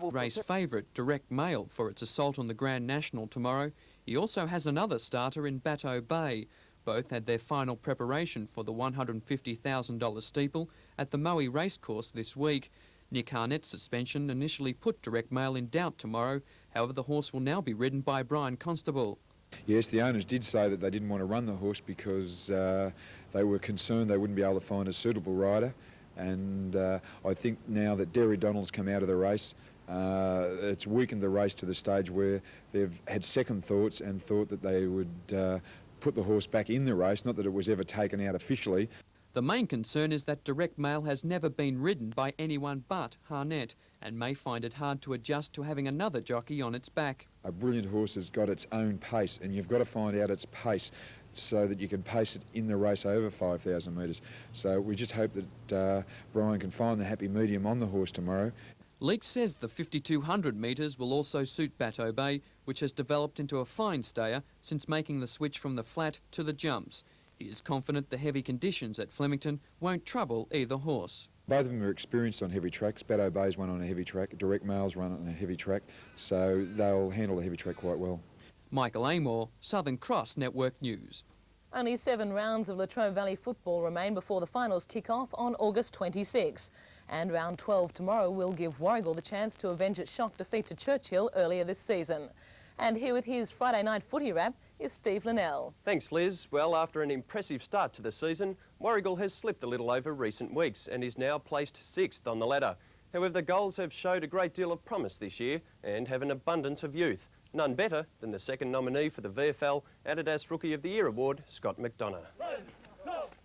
Race favourite Direct Mail for its assault on the Grand National tomorrow. He also has another starter in Bateau Bay. Both had their final preparation for the $150,000 steeple at the Moe Racecourse this week. Nick Harnett's suspension initially put Direct Mail in doubt tomorrow. However, the horse will now be ridden by Brian Constable. Yes, the owners did say that they didn't want to run the horse because they were concerned they wouldn't be able to find a suitable rider. And I think now that Derry Donald's come out of the race, it's weakened the race to the stage where they've had second thoughts and thought that they would put the horse back in the race, not that it was ever taken out officially. The main concern is that Direct Mail has never been ridden by anyone but Harnett and may find it hard to adjust to having another jockey on its back. A brilliant horse has got its own pace, and you've got to find out its pace so that you can pace it in the race over 5,000 metres. So we just hope that Brian can find the happy medium on the horse tomorrow. Leake says the 5,200 metres will also suit Bateau Bay, which has developed into a fine stayer since making the switch from the flat to the jumps. He is confident the heavy conditions at Flemington won't trouble either horse. Both of them are experienced on heavy tracks. Bateau Bay's run on a heavy track, Direct Mail's run on a heavy track, so they'll handle the heavy track quite well. Michael Amor, Southern Cross Network News. Only 7 rounds of Latrobe Valley football remain before the finals kick off on August 26. And round 12 tomorrow will give Warragul the chance to avenge its shock defeat to Churchill earlier this season. And here with his Friday night footy wrap is Steve Linnell. Thanks, Liz. Well, after an impressive start to the season, Warragul has slipped a little over recent weeks and is now placed 6th on the ladder. However, the Gulls have showed a great deal of promise this year and have an abundance of youth. None better than the second nominee for the VFL Adidas Rookie of the Year award, Scott McDonough.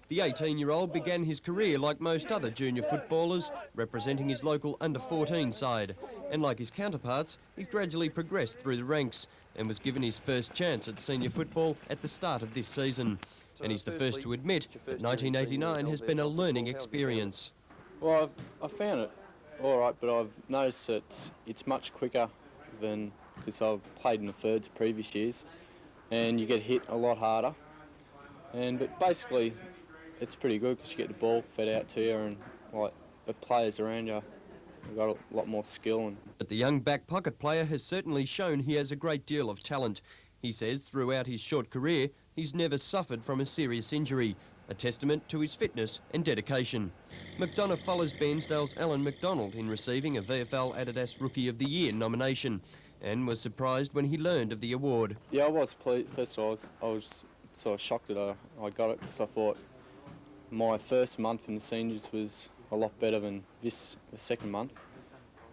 The 18-year-old began his career like most other junior footballers, representing his local under-14 side. And like his counterparts, he gradually progressed through the ranks and was given his first chance at senior football at the start of this season. And he's the first to admit that 1989 has been a learning experience. Well, I found it all right, but I've noticed that it's much quicker than, because I've played in the thirds previous years, and you get hit a lot harder. But basically, it's pretty good because you get the ball fed out to you, and like the players around you, you've got a lot more skill. But the young back pocket player has certainly shown he has a great deal of talent. He says throughout his short career, he's never suffered from a serious injury, a testament to his fitness and dedication. McDonough follows Bairnsdale's Alan McDonald in receiving a VFL Adidas Rookie of the Year nomination and was surprised when he learned of the award. Yeah, I was pleased. First of all, I was sort of shocked that I got it, because I thought my first month in the seniors was a lot better than the second month.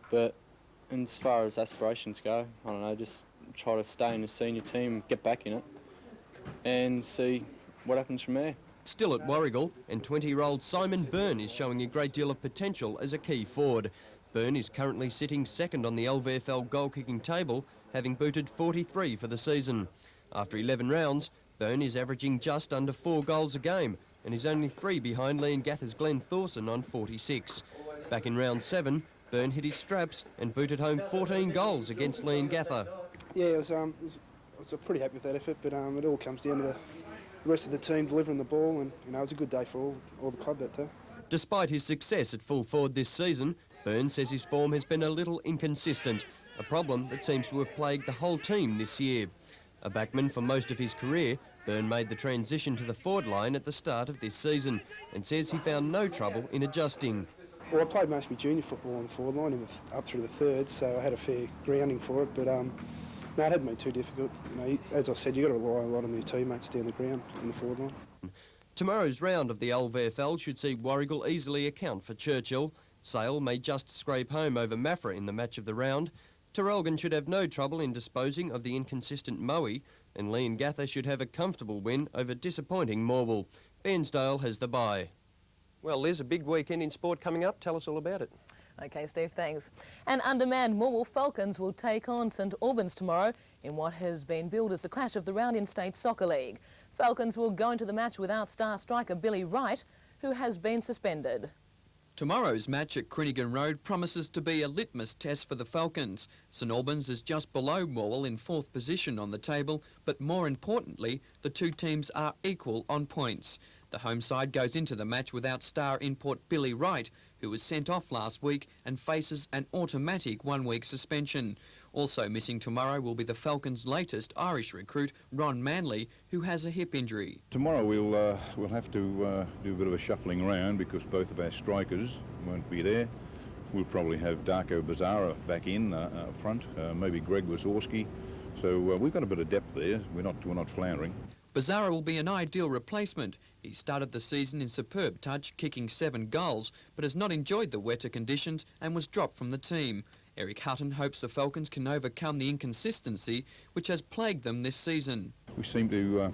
But as far as aspirations go, I don't know, just try to stay in the senior team, get back in it, and see what happens from there. Still at Warragul, and 20-year-old Simon Byrne is showing a great deal of potential as a key forward. Byrne is currently sitting second on the LVFL goal-kicking table, having booted 43 for the season. After 11 rounds, Byrne is averaging just under 4 goals a game and is only 3 behind Leongatha's Glenn Thorson on 46. Back in round 7, Byrne hit his straps and booted home 14 goals against Leongatha. Yeah, I was pretty happy with that effort, but it all comes down to the rest of the team delivering the ball, and it was a good day for all the club that day. Despite his success at full forward this season, Byrne says his form has been a little inconsistent, a problem that seems to have plagued the whole team this year. A backman for most of his career, Byrne made the transition to the forward line at the start of this season and says he found no trouble in adjusting. Well, I played most of my junior football on the forward line up through the thirds, so I had a fair grounding for it, but no, it hadn't been too difficult. As I said, you've got to rely a lot on your teammates down the ground in the forward line. Tomorrow's round of the LVFL should see Warragul easily account for Churchill. Sale may just scrape home over Maffra in the match of the round. Terrelgan should have no trouble in disposing of the inconsistent Moe, and Leongatha should have a comfortable win over disappointing Morwell. Bairnsdale has the bye. Well, Liz, a big weekend in sport coming up. Tell us all about it. OK, Steve, thanks. And undermanned Morwell Falcons will take on St Albans tomorrow in what has been billed as the clash of the round in State Soccer League. Falcons will go into the match without star striker Billy Wright, who has been suspended. Tomorrow's match at Crinigan Road promises to be a litmus test for the Falcons. St Albans is just below Morwell in 4th position on the table, but more importantly, the two teams are equal on points. The home side goes into the match without star import Billy Wright, who was sent off last week and faces an automatic one-week suspension. Also missing tomorrow will be the Falcons' latest Irish recruit, Ron Manley, who has a hip injury. Tomorrow we'll have to do a bit of a shuffling around because both of our strikers won't be there. We'll probably have Darko Bazara back in up front, maybe Greg Wazorski. So we've got a bit of depth there. We're not floundering. Bazara will be an ideal replacement. He started the season in superb touch, kicking 7 goals, but has not enjoyed the wetter conditions and was dropped from the team. Eric Hutton hopes the Falcons can overcome the inconsistency which has plagued them this season. We seem to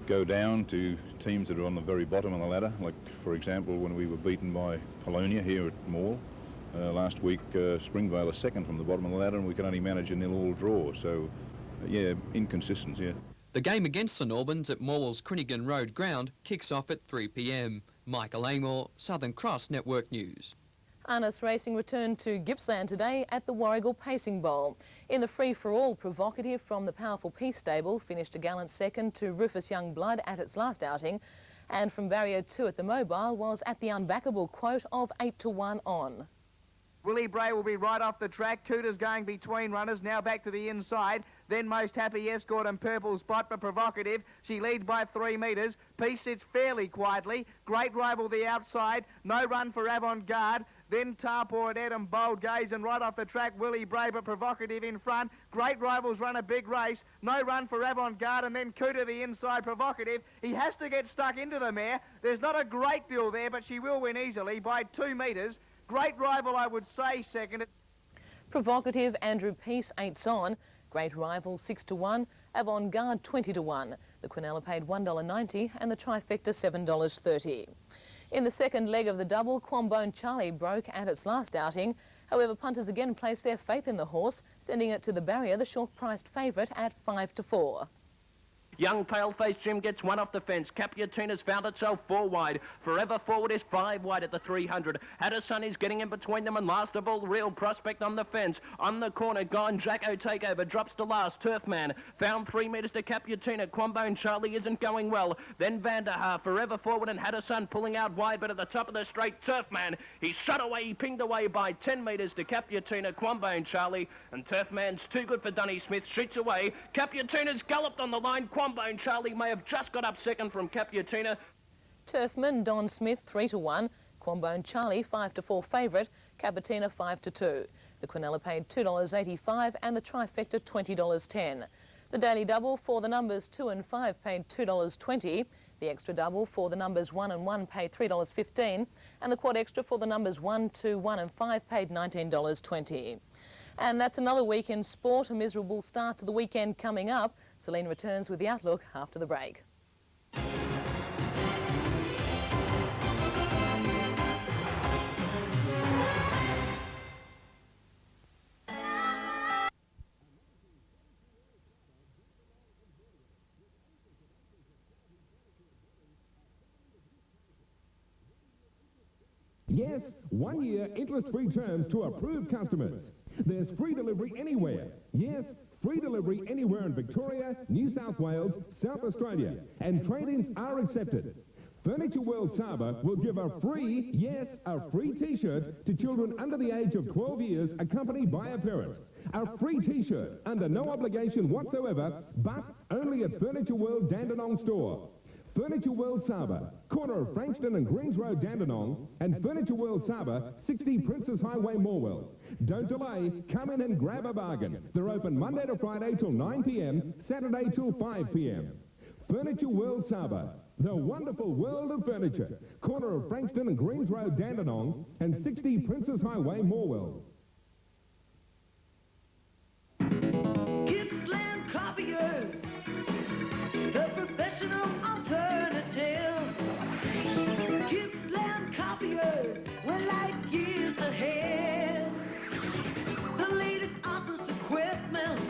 go down to teams that are on the very bottom of the ladder, like, for example, when we were beaten by Polonia here at Maul. Last week, Springvale are second from the bottom of the ladder, and we could only manage a 0-0 draw. So, yeah, inconsistency, yeah. The game against St Albans at Morwell's Crinigan Road ground kicks off at 3 p.m. Michael Amor, Southern Cross Network News. Arnis Racing returned to Gippsland today at the Warragul Pacing Bowl. In the free-for-all, Provocative from the Powerful Peace stable finished a gallant second to Rufus Youngblood at its last outing, and from Barrier 2 at the Mobile was at the unbackable quote of 8-1 on. Willie Bray will be right off the track. Cooter's going between runners, now back to the inside. Then Most Happy Escort and Purple Spot for Provocative. She leads by 3 metres. Peace sits fairly quietly. Great Rival the outside. No run for Avant-Garde. Then Tarport, Ed and Bold Gaze, and right off the track, Willie Bray but Provocative in front. Great Rivals run a big race. No run for Avant-Garde, and then Cooter the inside, Provocative. He has to get stuck into the mare. There's not a great deal there, but she will win easily by 2 metres. Great Rival, I would say, second. Provocative, Andrew Peace, 8's on. Great Rival, 6-1. Avant-Garde, 20-1. The Quinella paid $1.90 and the Trifecta, $7.30. In the second leg of the double, Quambone Charlie broke at its last outing. However, punters again placed their faith in the horse, sending it to the barrier, the short-priced favourite, at 5-4. Young pale-faced Jim gets one off the fence. Capuchina's found itself 4 wide. Forever Forward is 5 wide at the 300. Haddison is getting in between them, and last of all, Real Prospect on the fence. On the corner, gone. Jacko Takeover drops to last. Turfman found 3 metres to Capuchina. Quambone Charlie isn't going well. Then Vanderhaar, Forever Forward, and Haddison pulling out wide, but at the top of the straight, Turfman. He shot away, he pinged away by 10 metres to Capuchina, Quambone Charlie, and Turfman's too good for Dunny Smith. Shoots away. Capuchina's galloped on the line. Quambone Charlie may have just got up second from Capuchina. Turfman, Don Smith, 3-1. Quambone Charlie, 5-4 favourite. Capuchina, 5-2. The Quinella paid $2.85 and the Trifecta, $20.10. The daily double for the numbers 2 and 5 paid $2.20. The extra double for the numbers 1 and 1 paid $3.15. And the quad extra for the numbers 1, 2, 1 and 5 paid $19.20. And that's another week in sport. A miserable start to the weekend coming up. Celine returns with the outlook after the break. Yes, 1 year interest-free terms to approved customers. There's free delivery anywhere. Yes, free delivery anywhere in Victoria, New South Wales, South Australia, and trade-ins are accepted. Furniture World Saba will give a free, yes, a free T-shirt to children under the age of 12 years accompanied by a parent. A free T-shirt under no obligation whatsoever, but only at Furniture World Dandenong store. Furniture World Saba, corner of Frankston and Greens Road, Dandenong, and Furniture World Saba, 60 Princess Highway, Morwell. Don't delay, come in and grab a bargain. They're open Monday to Friday till 9 p.m, Saturday till 5 p.m. Furniture World Saba, the wonderful world of furniture, corner of Frankston and Greens Road, Dandenong, and 60 Princess Highway, Morwell. Gippsland Copiers, the professional alternative. Gippsland Copiers, we're like years ahead. The latest office equipment,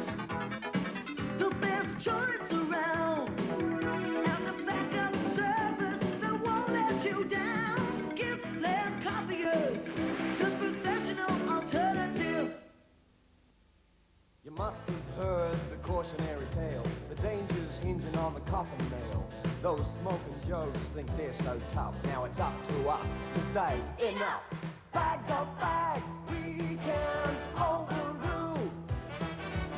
the best choice around, and the backup service that won't let you down. Gippsland Copiers, the professional alternative. must have heard the cautionary tale. The dangers hinging on the coffin nail. Those smoking Joes think they're so tough. Now it's up to us to say enough. Bag the bag, we can overrule.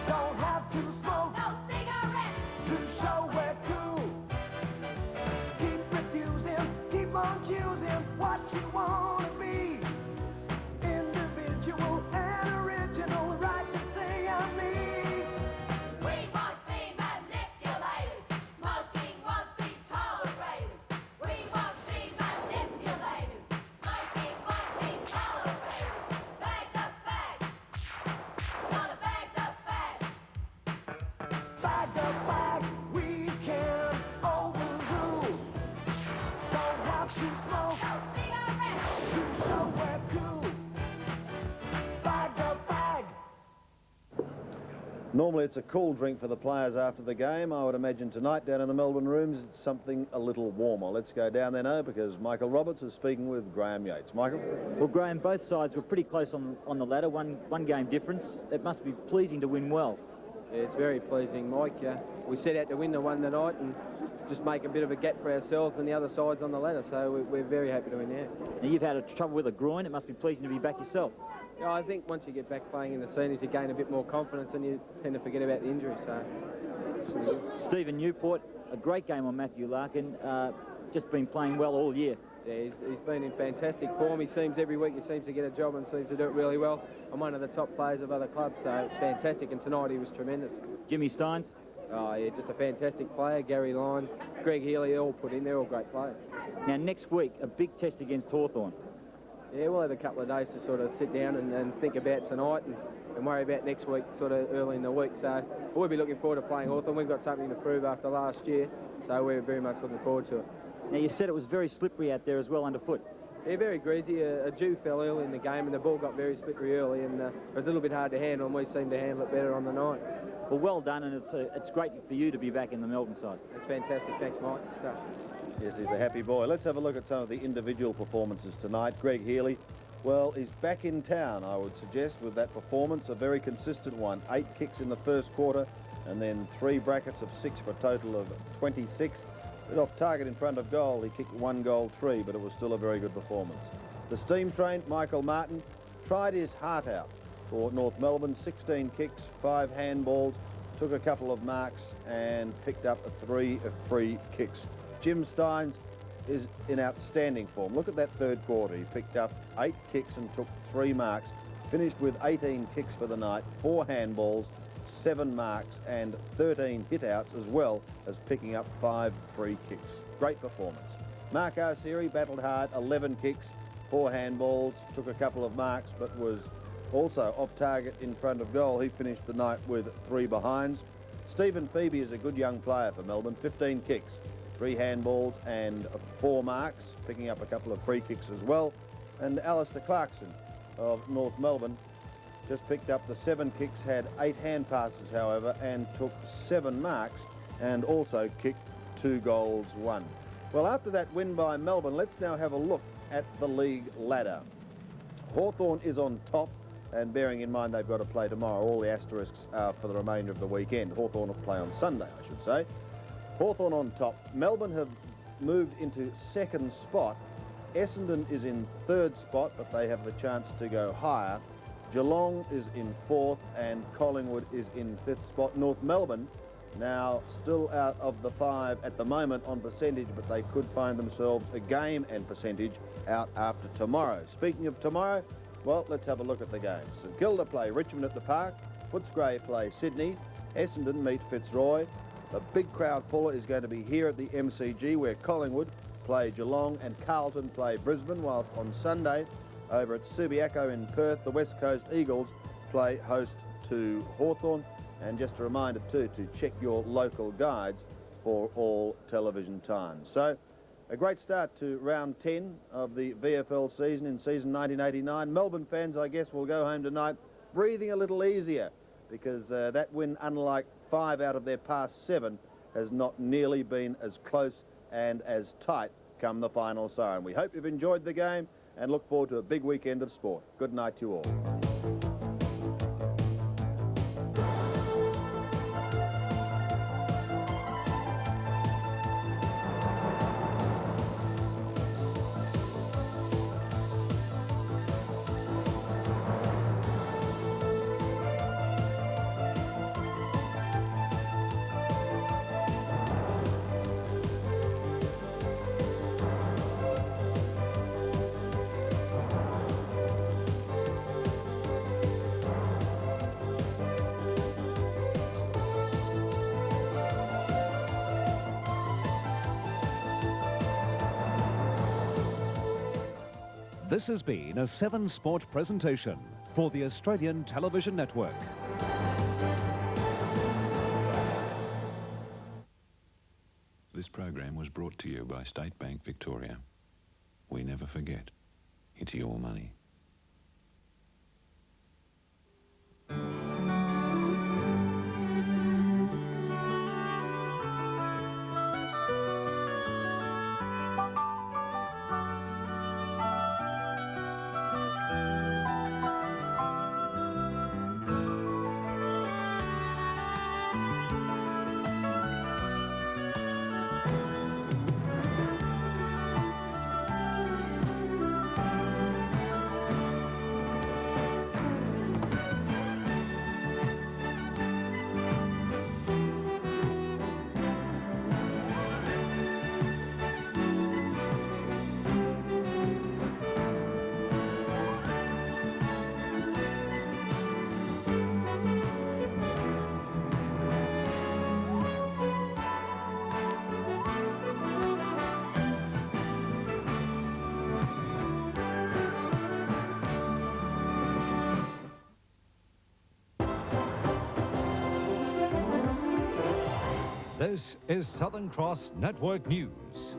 Don't have to smoke no cigarettes to show we're cool. Keep refusing, keep on choosing what you want to be. Individual and original, right to say I'm me. We won't be manipulated. Smoking won't be tolerated. We won't be manipulated. Smoking won't be tolerated. Bag the bag. Gotta bag the bag. Bag the bag, we can overrule. Don't have to smoke No cigarettes. to show we're cool. Bag the bag. Normally it's a cool drink for the players after the game. I would imagine tonight down in the Melbourne rooms it's something a little warmer. Let's go down there now because Michael Roberts is speaking with Graham Yates. Michael? Well, Graham, both sides were pretty close on the ladder, one game difference. It must be pleasing to win well. Yeah, it's very pleasing, Mike. We set out to win the one tonight and just make a bit of a gap for ourselves and the other sides on the ladder, so we're very happy to win now. Now, you've had trouble with a groin. It must be pleasing to be back yourself. Yeah, I think once you get back playing in the seniors, you gain a bit more confidence and you tend to forget about the injury. So, Stephen Newport, a great game on Matthew Larkin. Just been playing well all year. yeah, he's been in fantastic form. He seems every week he seems to get a job and seems to do it really well. I'm one of the top players of other clubs, so it's fantastic. And tonight he was tremendous. Jimmy Steins? Oh yeah, just a fantastic player. Gary Lyon, Greg Healy, all put in. They're all great players. Now next week, a big test against Hawthorn. Yeah, we'll have a couple of days to sort of sit down and think about tonight and worry about next week, sort of early in the week. So we'll be looking forward to playing Hawthorn. We've got something to prove after last year, so we're very much looking forward to it. Now you said it was very slippery out there as well underfoot. Yeah, very greasy. A dew fell early in the game and the ball got very slippery early and it was a little bit hard to handle, and we seemed to handle it better on the night. Well, well done, and it's great for you to be back in the Melbourne side. It's fantastic. Thanks, Mike. So. Yes, he's a happy boy. Let's have a look at some of the individual performances tonight. Greg Healy, well, he's back in town, I would suggest, with that performance, a very consistent one. 8 kicks in the first quarter and then 3 brackets of 6 for a total of 26. Bit off target in front of goal. He kicked 1 goal 3, but it was still a very good performance. The steam train, Michael Martin, tried his heart out for North Melbourne. 16 kicks, 5 handballs, took a couple of marks and picked up 3 free kicks. Jim Steins is in outstanding form. Look at that third quarter. He picked up 8 kicks and took 3 marks. Finished with 18 kicks for the night, 4 handballs, 7 marks and 13 hit-outs, as well as picking up 5 free kicks. Great performance. Mark Arcieri battled hard, 11 kicks, 4 handballs, took a couple of marks, but was also off target in front of goal. He finished the night with 3 behinds. Stephen Phoebe is a good young player for Melbourne, 15 kicks, 3 handballs and 4 marks, picking up a couple of free kicks as well. And Alistair Clarkson of North Melbourne just picked up the 7 kicks, had 8 hand passes, however, and took 7 marks and also kicked 2 goals, 1. Well, after that win by Melbourne, let's now have a look at the league ladder. Hawthorn is on top, and bearing in mind they've got to play tomorrow, all the asterisks are for the remainder of the weekend. Hawthorn will play on Sunday, I should say. Hawthorn on top. Melbourne have moved into 2nd spot. Essendon is in 3rd spot, but they have the chance to go higher. Geelong is in 4th and Collingwood is in 5th spot. North Melbourne now still out of the 5 at the moment on percentage, but they could find themselves a game and percentage out after tomorrow. Speaking of tomorrow, well, let's have a look at the games. St Kilda play Richmond at the Park, Footscray play Sydney, Essendon meet Fitzroy. The big crowd puller is going to be here at the MCG, where Collingwood play Geelong and Carlton play Brisbane, whilst on Sunday over at Subiaco in Perth, the West Coast Eagles play host to Hawthorn. And just a reminder too to check your local guides for all television times. So a great start to round 10 of the VFL season in season 1989. Melbourne fans, I guess, will go home tonight breathing a little easier, because that win, unlike 5 out of their past 7, has not nearly been as close and as tight come the final siren. We hope you've enjoyed the game and look forward to a big weekend of sport. Good night to you all. This has been a 7 Sport presentation for the Australian Television Network. This program was brought to you by State Bank Victoria. We never forget. It's your money. This is Southern Cross Network News.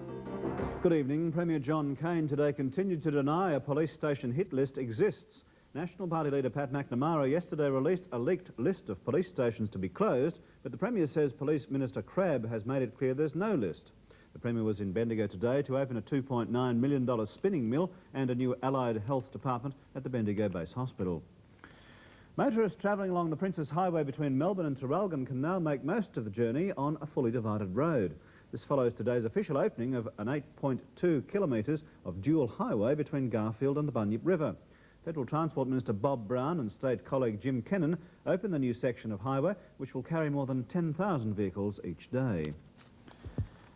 Good evening. Premier John Cain today continued to deny a police station hit list exists. National Party leader Pat McNamara yesterday released a leaked list of police stations to be closed, but the Premier says Police Minister Crabb has made it clear there's no list. The Premier was in Bendigo today to open a $2.9 million spinning mill and a new allied health department at the Bendigo Base Hospital. Motorists travelling along the Princes Highway between Melbourne and Traralgon can now make most of the journey on a fully divided road. This follows today's official opening of an 8.2 kilometres of dual highway between Garfield and the Bunyip River. Federal Transport Minister Bob Brown and State colleague Jim Kennan opened the new section of highway, which will carry more than 10,000 vehicles each day.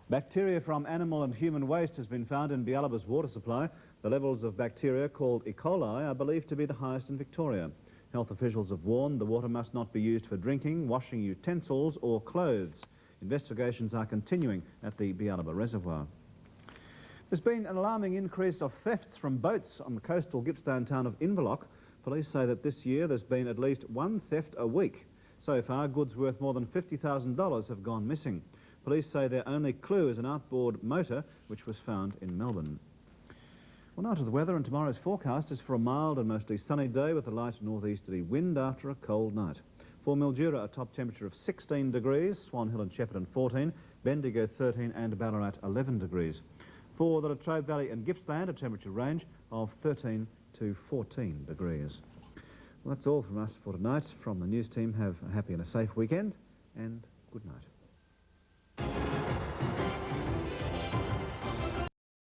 Bacteria from animal and human waste has been found in Bialaba's water supply. The levels of bacteria called E. coli are believed to be the highest in Victoria. Health officials have warned the water must not be used for drinking, washing utensils or clothes. Investigations are continuing at the Bialaba Reservoir. There's been an alarming increase of thefts from boats on the coastal Gippsland town of Inverloch. Police say that this year there's been at least one theft a week. So far, goods worth more than $50,000 have gone missing. Police say their only clue is an outboard motor which was found in Melbourne. Well, now to the weather, and tomorrow's forecast is for a mild and mostly sunny day with a light northeasterly wind after a cold night. For Mildura, a top temperature of 16 degrees, Swan Hill and Shepparton 14, Bendigo 13 and Ballarat 11 degrees. For the Latrobe Valley and Gippsland, a temperature range of 13 to 14 degrees. Well, that's all from us for tonight. From the news team, have a happy and a safe weekend, and good night.